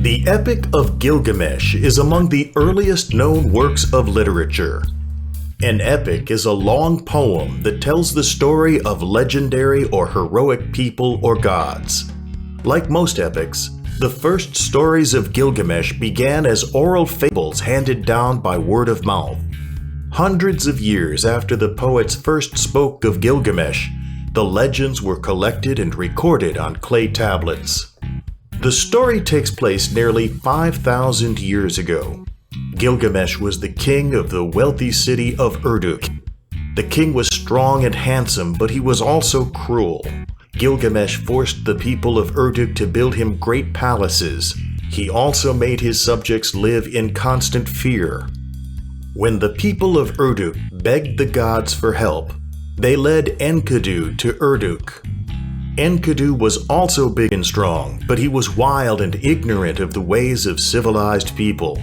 The Epic of Gilgamesh is among the earliest known works of literature. An epic is a long poem that tells the story of legendary or heroic people or gods. Like most epics, the first stories of Gilgamesh began as oral fables handed down by word of mouth. Hundreds of years after the poets first spoke of Gilgamesh, the legends were collected and recorded on clay tablets. The story takes place nearly 5,000 years ago. Gilgamesh was the king of the wealthy city of Uruk. The king was strong and handsome, but he was also cruel. Gilgamesh forced the people of Uruk to build him great palaces. He also made his subjects live in constant fear. When the people of Uruk begged the gods for help, they led Enkidu to Uruk. Enkidu was also big and strong, but he was wild and ignorant of the ways of civilized people.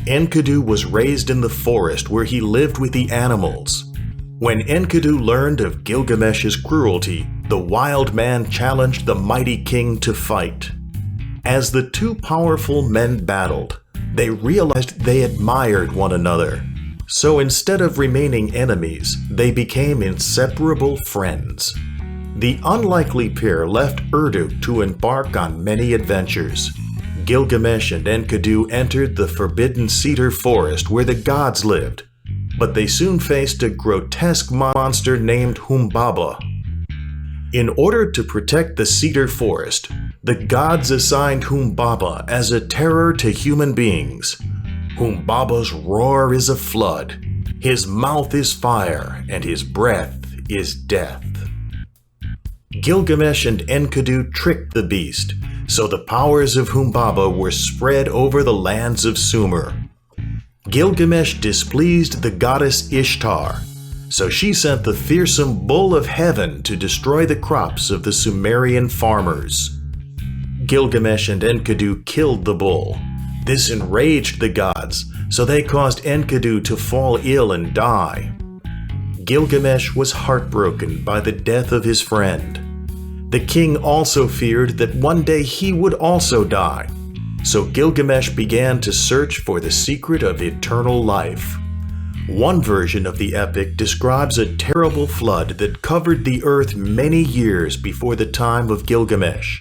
Enkidu was raised in the forest where he lived with the animals. When Enkidu learned of Gilgamesh's cruelty, the wild man challenged the mighty king to fight. As the two powerful men battled, they realized they admired one another. So instead of remaining enemies, they became inseparable friends. The unlikely pair left Uruk to embark on many adventures. Gilgamesh and Enkidu entered the forbidden cedar forest where the gods lived, but they soon faced a grotesque monster named Humbaba. In order to protect the cedar forest, the gods assigned Humbaba as a terror to human beings. Humbaba's roar is a flood, his mouth is fire, and his breath is death. Gilgamesh and Enkidu tricked the beast, so the powers of Humbaba were spread over the lands of Sumer. Gilgamesh displeased the goddess Ishtar, so she sent the fearsome bull of heaven to destroy the crops of the Sumerian farmers. Gilgamesh and Enkidu killed the bull. This enraged the gods, so they caused Enkidu to fall ill and die. Gilgamesh was heartbroken by the death of his friend. The king also feared that one day he would also die, so Gilgamesh began to search for the secret of eternal life. One version of the epic describes a terrible flood that covered the earth many years before the time of Gilgamesh.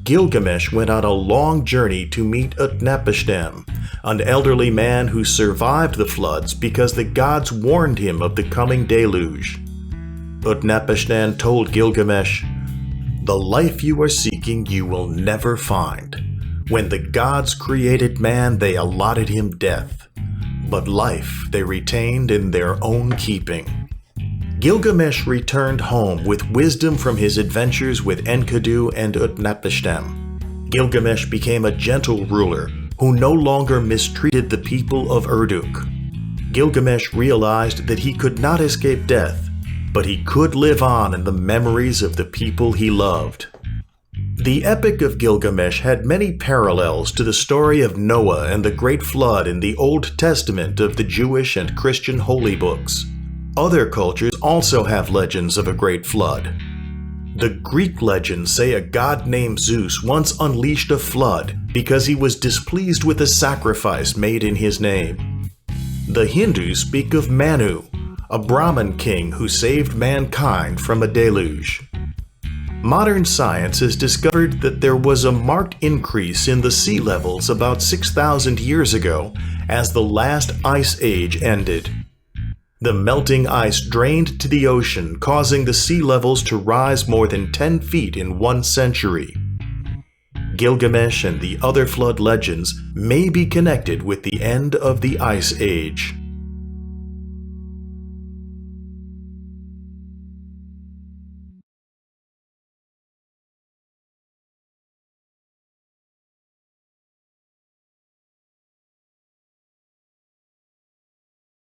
Gilgamesh went on a long journey to meet Utnapishtim, an elderly man who survived the floods because the gods warned him of the coming deluge. Utnapishtim told Gilgamesh, "The life you are seeking you will never find. When the gods created man, they allotted him death, but life they retained in their own keeping." Gilgamesh returned home with wisdom from his adventures with Enkidu and Utnapishtim. Gilgamesh became a gentle ruler who no longer mistreated the people of Uruk. Gilgamesh realized that he could not escape death, but he could live on in the memories of the people he loved. The Epic of Gilgamesh had many parallels to the story of Noah and the Great Flood in the Old Testament of the Jewish and Christian holy books. Other cultures also have legends of a great flood. The Greek legends say a god named Zeus once unleashed a flood because he was displeased with a sacrifice made in his name. The Hindus speak of Manu, a Brahmin king who saved mankind from a deluge. Modern science has discovered that there was a marked increase in the sea levels about 6,000 years ago as the last ice age ended. The melting ice drained to the ocean, causing the sea levels to rise more than 10 feet in 1 century. Gilgamesh and the other flood legends may be connected with the end of the Ice Age.